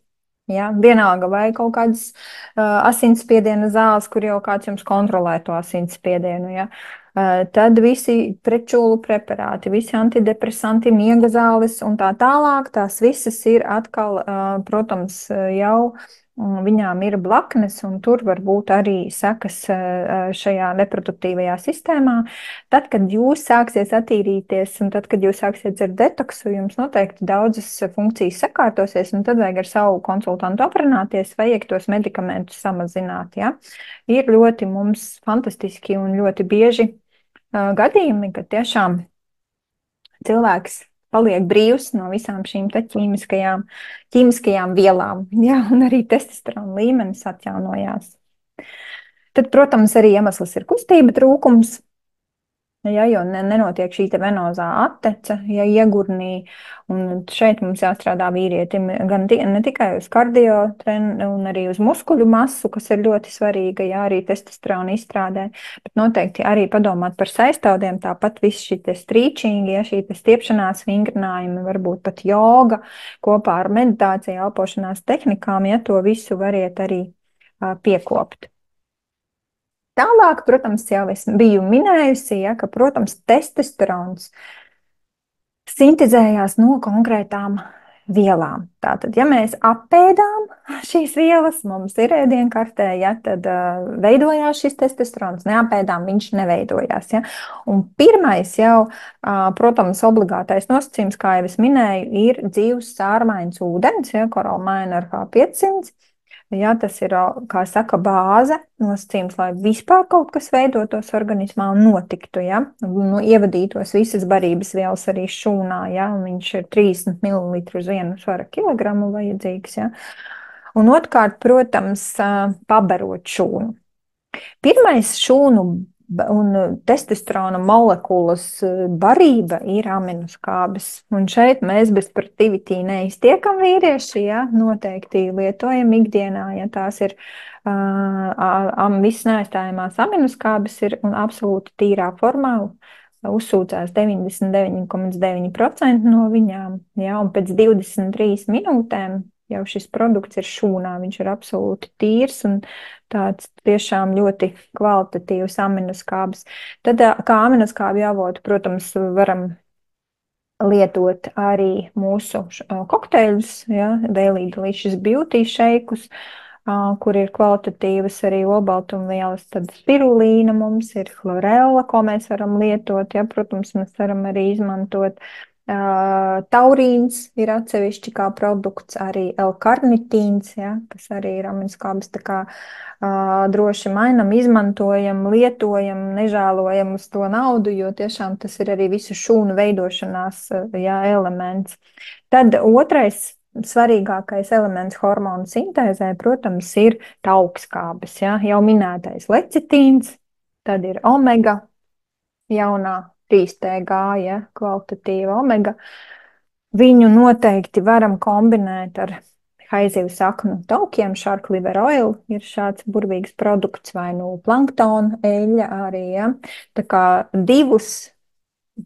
Ja? Vienalga vai kaut kādas asinsspiediena zāles, kur jau kāds jums kontrolē to asinsspiedienu, ja? Tad visi pretčūlu preparāti, visi antidepresanti, miega zāles un tā tālāk, tās visas ir atkal, protams, jau viņām ir blaknes, un tur var būt arī sekas šajā reproduktīvajā sistēmā. Tad, kad jūs sāksiet attīrīties, un tad, kad jūs sāksiet dzert detoksu, jums noteikti daudzas funkcijas sakārtosies, un tad vajag ar savu konsultantu aprunāties, vajag tos medikamentus samazināt. Ja? Ir ļoti mums fantastiski un ļoti bieži gadījumi, ka tiešām cilvēks paliek brīvs no visām šīm te ķīmiskajām vielām, jā, un arī testosterona līmenis atjaunojās. Tad, protams, arī iemesls ir kustība trūkums. Ja, jo nenotiek šī te venozā attece, ja iegurnī, un šeit mums jāstrādā vīrietim ne tikai uz un arī uz muskuļu masu, kas ir ļoti svarīga, ja arī testosterona izstrādē, bet noteikti arī padomāt par saistaudiem, tāpat viss šī te strīčingi, ja šī te stiepšanās vingrinājumi, varbūt pat joga, kopā ar meditāciju, elpošanās tehnikām, ja to visu variet arī piekopt. Tālāk, protams, jau es biju minējusi, ja, ka, protams, testosterons sintēzējās no konkrētām vielām. Tātad, ja mēs apēdām šīs vielas, mums ir ēdienkartē, ja, tad veidojās šis testosterons, neapēdām, viņš neveidojās. Ja. Un pirmais jau, protams, obligātais nosacījums, kā jau es minēju, ir dzīvs sārmains ūdens, ja, koralmaina ar H500. Ja, tas ir, kā saka, bāze, nosacījums, lai vispār kaut kas veidotos organismā un notiktu, ja, ievadītos visas barības vielas arī šūnā, ja, un viņš ir 30 ml uz 1 svara kilogramu vajadzīgs, ja. Un otrkārt, protams, pabarot šūnu. Pirmais šūnu un testosterona molekulas barība ir aminoskābes. Un šeit mēs bez sportivitī neiztiekam vīrieši, ja, noteikti lietojam ikdienā, ja tās ir viss neaizstājamās aminoskābes ir un absolūti tīrā formā. Uzsūcās 99,9% no viņām, ja, un pēc 23 minūtēm jau šis produkts ir šūnā, viņš ir absolūti tīrs un tāds tiešām ļoti kvalitatīvs aminoskābes. Tad kā aminoskābju avotu, protams, varam lietot arī mūsu kokteļus, ja, Daily Delicious Beauty šeikus, kur ir kvalitatīvas arī olbaltumvielas, tad spirulīna mums ir, chlorella, ko mēs varam lietot, ja, protams, mēs varam arī izmantot. Taurīns ir atsevišķi kā produkts, arī L-karnitīns, ja, kas arī ir aminoskābes, tā kā droši mainam, izmantojam, lietojam, nežēlojam uz to naudu, jo tiešām tas ir arī visu šūnu veidošanās, ja, elements. Tad otrais svarīgākais elements hormonu sintēzē, protams, ir taukskābes, ja, jau minētais lecitīns, tad ir omega, jaunā 3TG, ja, kvalitatīva omega. Viņu noteikti varam kombinēt ar haizivu saknu taukiem, shark liver oil ir šāds burvīgs produkts, vai nu planktona eļļa arī, ja. Tā kā divus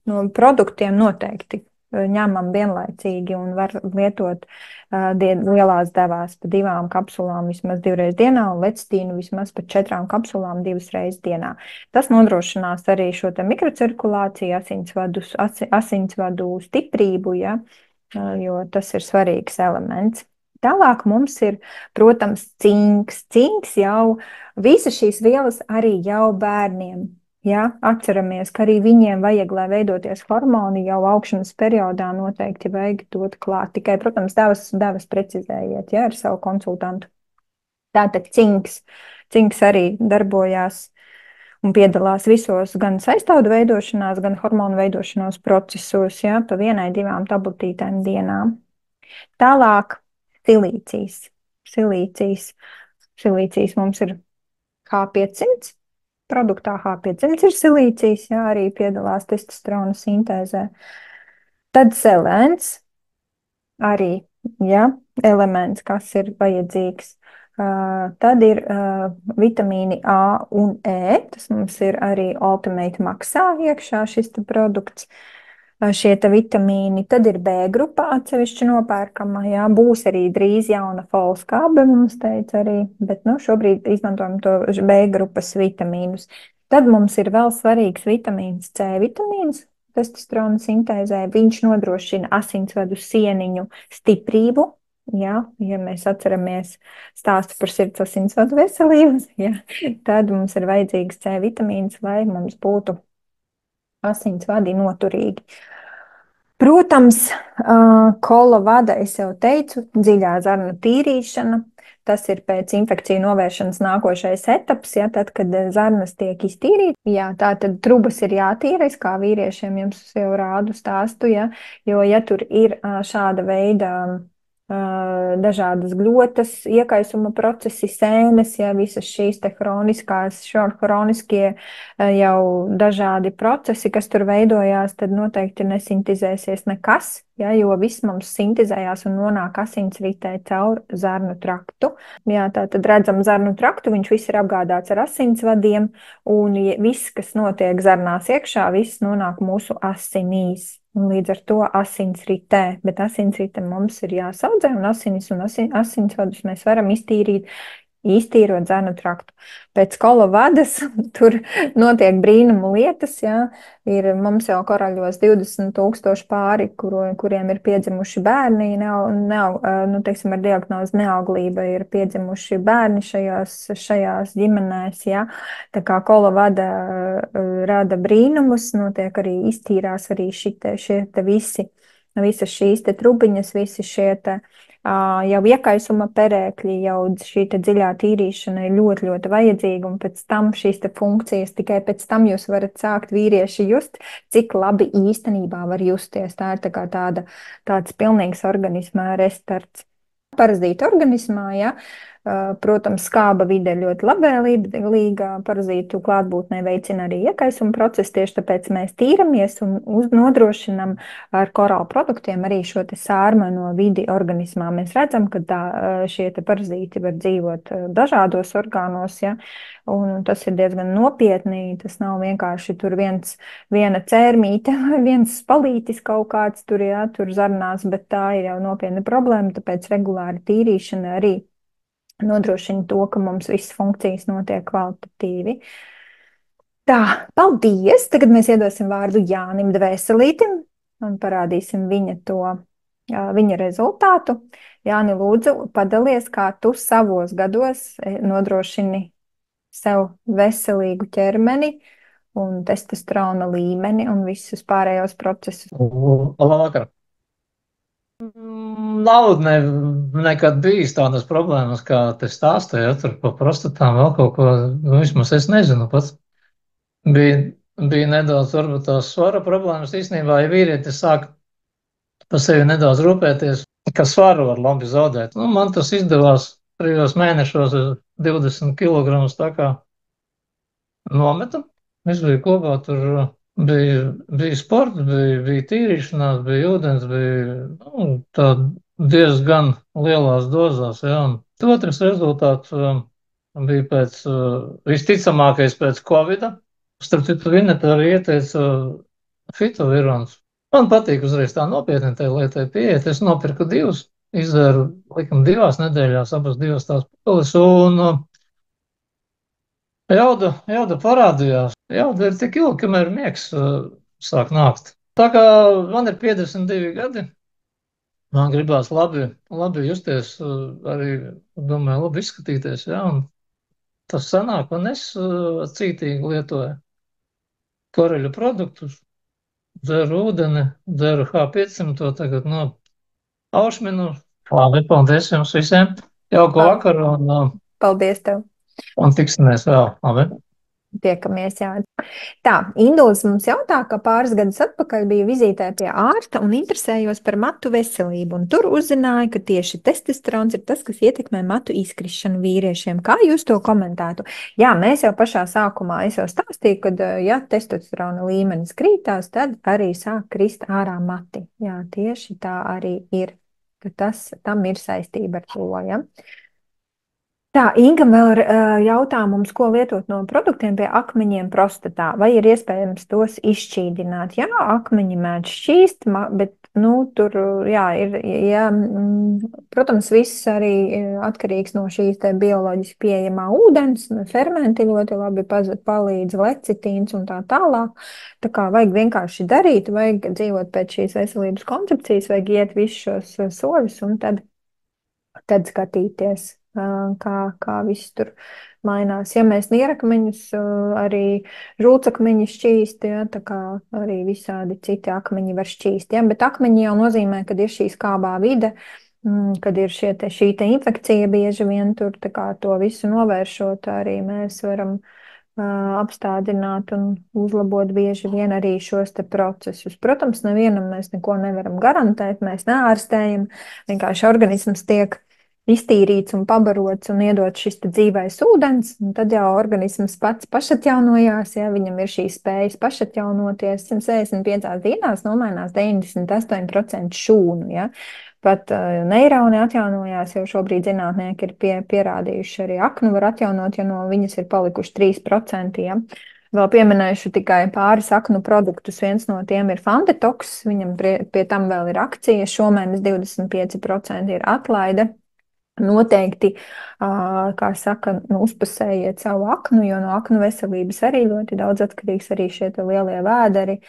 no produktiem noteikti ņemam vienlaicīgi un var lietot lielās devās pa 2 kapsulām vismaz 2 reizes dienā un lecitīnu vismaz pa 4 kapsulām 2 reizes dienā. Tas nodrošinās arī šo te mikrocirkulāciju, asinsvadu stiprību, ja, jo tas ir svarīgs elements. Tālāk mums ir, protams, cinks. Cinks jau, visas šīs vielas arī jau bērniem. Ja, atceramies, ka arī viņiem vajag, lai veidoties hormoni, jau augšanas periodā noteikti vajag dot klāt. Tikai, protams, devas precizējiet, ja, ar savu konsultantu. Tātad cinks arī darbojās un piedalās visos gan saistaudu veidošanās, gan hormonu veidošanās procesos, ja, pa 1-2 tabletītēm dienā. Tālāk silīcijas. Silīcijas mums ir H500. Produktā H500 ir silīcijas, jā, arī piedalās testosterona sintēzē. Tad selēns arī, jā, elements, kas ir vajadzīgs. Tad ir vitamīni A un E, tas mums ir arī Ultimate Maxā iekšā šis produkts. Šie te vitamīni, tad ir B grupa atsevišķi nopērkama, jā, būs arī drīz jauna folskābe, mums teica arī, bet, nu, šobrīd izmantojam to B grupas vitamīnus. Tad mums ir vēl svarīgs vitamīns C vitamīns, testosterona sintēzē, viņš nodrošina asinsvadu sieniņu stiprību, jā, ja mēs atceramies stāstu par sirds asinsvadu veselību, jā, tad mums ir vajadzīgs C vitamīns, lai mums būtu asinsvadi noturīgi. Protams, kola vada, es jau teicu, dziļā zarnu tīrīšana. Tas ir pēc infekciju novēršanas nākošais etaps, ja, tad, kad zarnas tiek iztīrītas. Jā, tā tad trubas ir jātīra, es kā vīriešiem jums jau rādu stāstu, ja, jo, ja tur ir šāda veida dažādas gļotas, iekaisuma procesi, sēnes, ja visas šīs te hroniskie jau dažādi procesi, kas tur veidojās, tad noteikti nesintizēsies nekas, ja, jo viss mums sintizējās un nonāk asinsritē caur zarnu traktu. Jā, tā tad redzam zarnu traktu, viņš viss ir apgādāts ar asinsvadiem, un viss, kas notiek zarnās iekšā, viss nonāk mūsu asinīs. Un līdz ar to asinsritē, bet asinsrite mums ir jāsaudzē, un asinis un asinsvadus mēs varam iztīrot zarnu traktu. Pēc Kolovadas tur notiek brīnumu lietas, jā. Mums jau Karaļos 20,000 pāri, kuriem ir piedzimuši bērni, teiksim, ar diagnozi neauglība ir piedzimuši bērni šajās ģimenēs, jā. Tā kā Kolovada rada brīnumus, notiek arī iztīrās arī šie te visas šīs te trubiņas, visi šie te jau iekaisuma perēkļi, jau šī te dziļā tīrīšana ir ļoti, ļoti vajadzīga, un pēc tam šīs te funkcijas, tikai pēc tam jūs varat sākt vīrieši just, cik labi īstenībā var justies. Tā ir tā kā tāds pilnīgs organismā restarts. Parazītu organismā, ja. Protams, skāba vide ļoti labvēlīga, parazītu klātbūtnē veicina arī iekaisuma procesu, tieši tāpēc mēs tīramies un nodrošinam ar korālu produktiem arī šo te sārmano vidi organismā. Mēs redzam, ka šie te parazīti var dzīvot dažādos orgānos, ja, un tas ir diezgan nopietni, tas nav vienkārši tur viena cērmīte vai viens spalītis kaut kāds tur, ja, tur zarnās, bet tā ir jau nopietna problēma, tāpēc regulāri tīrīšana arī nodrošina to, ka mums visas funkcijas notiek kvalitatīvi. Tā, paldies! Tagad mēs iedosim vārdu Jānim Dvēselītim un parādīsim viņa rezultātu. Jāni, lūdzu, padalies, kā tu savos gados nodrošini sev veselīgu ķermeni un testosterona līmeni un visus pārējos procesus.
Labvakar! Nav nekad bijis tādas problēmas, kā te stāstīja, ja, tur pa prostatām vēl kaut ko, vismaz es nezinu pats. Bija nedaudz varbūt tās svara problēmas īstenībā, ja vīrietis sāk par sevi nedaudz rūpēties, ka svaru var labi zaudēt. Man tas izdevās 3 mēnešos 20 kg tā kā nometu. Viss bija kopā, tur bija sports, bija tīrīšanās, bija ūdens, bija tā diezgan lielās dozās, ja, un otrs rezultāts bija visticamākais pēc Covida. Starp citu, Vineta arī ieteica fitovirons. Man patīk uzreiz tā nopietni tai lietai pieiet. Es nopirku 2, izvēru, likam, 2 nedēļās, abas 2 tās pilis, un jauda parādījās. Jauda ir tik ilgi, kamēr miegs sāk nākt. Tā kā man ir 52 gadi, man gribās labi justies, arī, domāju, labi izskatīties, ja, un tas sanāk, un es cītīgi lietoju koreļu produktus, dzeru ūdeni, dzeru H500, tagad aušminu. Labi, paldies jums visiem, jauku vakaru,
Paldies tev!
Un tiksimies vēl, labi?
Tiekamies, jā. Tā, Induls mums jautā, ka pāris gadus atpakaļ bija vizītē pie ārsta un interesējos par matu veselību, un tur uzzināju, ka tieši testosterons ir tas, kas ietekmē matu izkrišanu vīriešiem. Kā jūs to komentētu? Jā, mēs jau pašā sākumā, es jau stāstīju, ka, ja testosterona līmenis krītās, tad arī sāk krist ārā mati. Jā, tieši tā arī ir, ka tam ir saistība ar to, ja. Tā, Inga vēl jautā mums, ko lietot no produktiem pie akmeņiem prostatā, vai ir iespējams tos izšķīdināt? Jā, akmeņi mēdz šķīst, bet, tur, jā, protams, viss arī atkarīgs no šīs te bioloģiski pieejamā ūdens, fermenti ļoti labi palīdz, lecitīns un tā tālāk. Tā kā vajag vienkārši darīt, vajag dzīvot pēc šīs veselības koncepcijas, vajag iet visus šos soļus un tad skatīties, kā viss tur mainās. Ja mēs nierakmeņus, arī žulcakmeņi šķīst, ja, tā kā arī visādi citi akmeņi var šķīst. Ja, bet akmeņi jau nozīmē, kad ir šī skābā vide, kad ir šī te infekcija bieži vien tur, tā kā to visu novēršot, arī mēs varam apstādināt un uzlabot bieži vien arī šos te procesus. Protams, nevienam mēs neko nevaram garantēt, mēs neārstējam, vienkārši organisms tiek iztīrīts un pabarots un iedot šis te dzīvais ūdens, un tad jau organisms pats pašatjaunojās, ja viņam ir šīs spējas pašatjaunoties, 165 dienās nomainās 98% šūnu, ja. Pat neironi atjaunojās, jo šobrīd zinātnieki ir pierādījuši arī aknu var atjaunot, ja no viņas ir palikuši 3%. Ja. Vēl pieminēšu tikai pāris aknu produktus. Viens no tiem ir Fandetoks, viņam pie tam vēl ir akcija, šomēnes 25% ir atlaide. Noteikti, kā saka, uzpasējiet savu aknu, jo no aknu veselības arī ļoti daudz atkarīgs arī šie lielie vēderi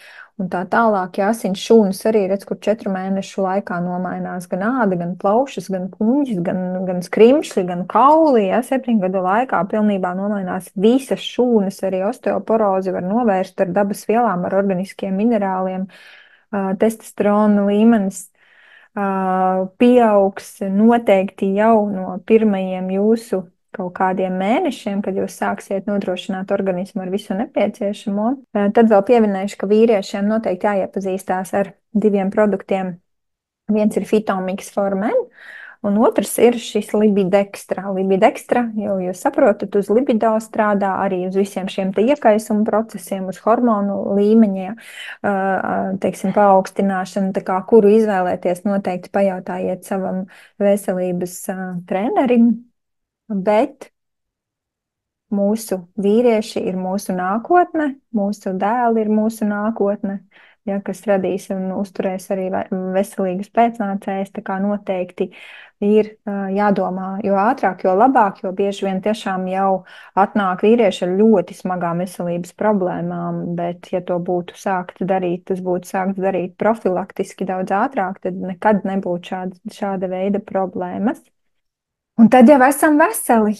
un tā tālāk. Ja asins šūnas arī redz, kur 4 mēnešu laikā nomainās gan āda, gan plaušas, gan kuņģis, gan skrimšļi, gan kauli. Ja 7 gadu laikā pilnībā nomainās visas šūnas, arī osteoporozi var novērst ar dabas vielām, ar organiskiem minerāliem, testosterona līmenis pieaugs noteikti jau no pirmajiem jūsu kaut kādiem mēnešiem, kad jūs sāksiet nodrošināt organismu ar visu nepieciešamo. Tad vēl pieminēšu, ka vīriešiem noteikti jāiepazīstās ar 2 produktiem. Viens ir Phytomix Formen, un otrs ir šis Libidekstra. Libidekstra, jau jūs saprotat, uz libido strādā, arī uz visiem šiem te iekaisuma procesiem, uz hormonu līmeņiem, teiksim, paaugstināšanu, tā kā kuru izvēlēties, noteikti pajautājiet savam veselības trenerim, bet mūsu vīrieši ir mūsu nākotne, mūsu dēli ir mūsu nākotne, ja, kas radīs un uzturēs arī veselīgus pēcnācējus, tā kā noteikti ir jādomā, jo ātrāk, jo labāk, jo bieži vien tiešām jau atnāk vīrieši ar ļoti smagām veselības problēmām, bet ja to būtu sākts darīt, tas būtu sākts darīt profilaktiski daudz ātrāk, tad nekad nebūtu šāda veida problēmas. Un tad jau esam veseli.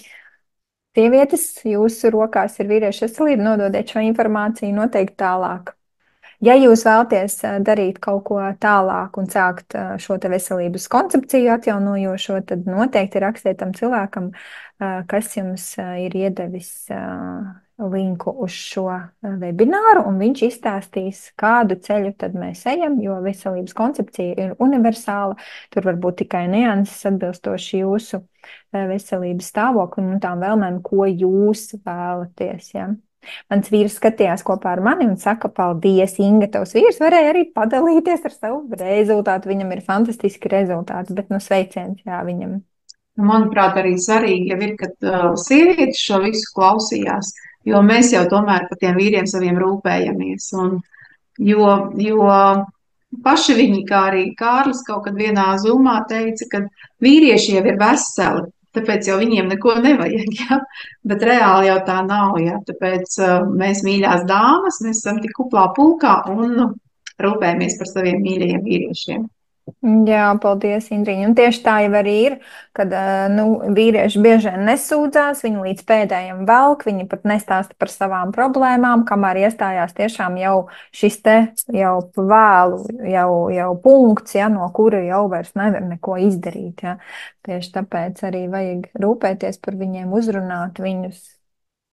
Sievietes, jūsu rokās ir vīriešu veselība, nododiet šo informāciju noteikti tālāk. Ja jūs vēlaties darīt kaut ko tālāk un sākt šo te veselības koncepciju atjaunojošo, tad noteikti rakstiet tam cilvēkam, kas jums ir iedevis linku uz šo webināru, un viņš izstāstīs, kādu ceļu tad mēs ejam, jo veselības koncepcija ir universāla, tur var būt tikai nianses atbilstoši jūsu veselības stāvoklim un tām vēlmēm, ko jūs vēlaties, ja. Mans vīrs skatījās kopā ar mani un saka, paldies, Inga, tavs vīrs varēja arī padalīties ar savu rezultātu. Viņam ir fantastiski rezultāts, bet sveiciens, jā, viņam.
Manuprāt, arī svarīgi jau ir, kad sievietes šo visu klausījās, jo mēs jau tomēr par tiem vīriem saviem rūpējamies. Jo paši viņi, kā arī Kārlis kaut kad vienā zumā teica, ka vīrieši jau ir veseli. Tāpēc jau viņiem neko nevajag, ja? Bet reāli jau tā nav. Ja? Tāpēc mēs mīļās dāmas, mēs esam tik kuplā pulkā un rūpējamies par saviem mīļajiem vīriešiem.
Jā, paldies, Indriņa. Un tieši tā jau arī ir, kad vīrieši bieži vien nesūdzās, viņi līdz pēdējiem velk, viņi pat nestāsta par savām problēmām, kamēr iestājās tiešām jau šis te jau vēlu, jau punkts, ja, no kura jau vairs nevar neko izdarīt. Ja. Tieši tāpēc arī vajag rūpēties par viņiem, uzrunāt viņus,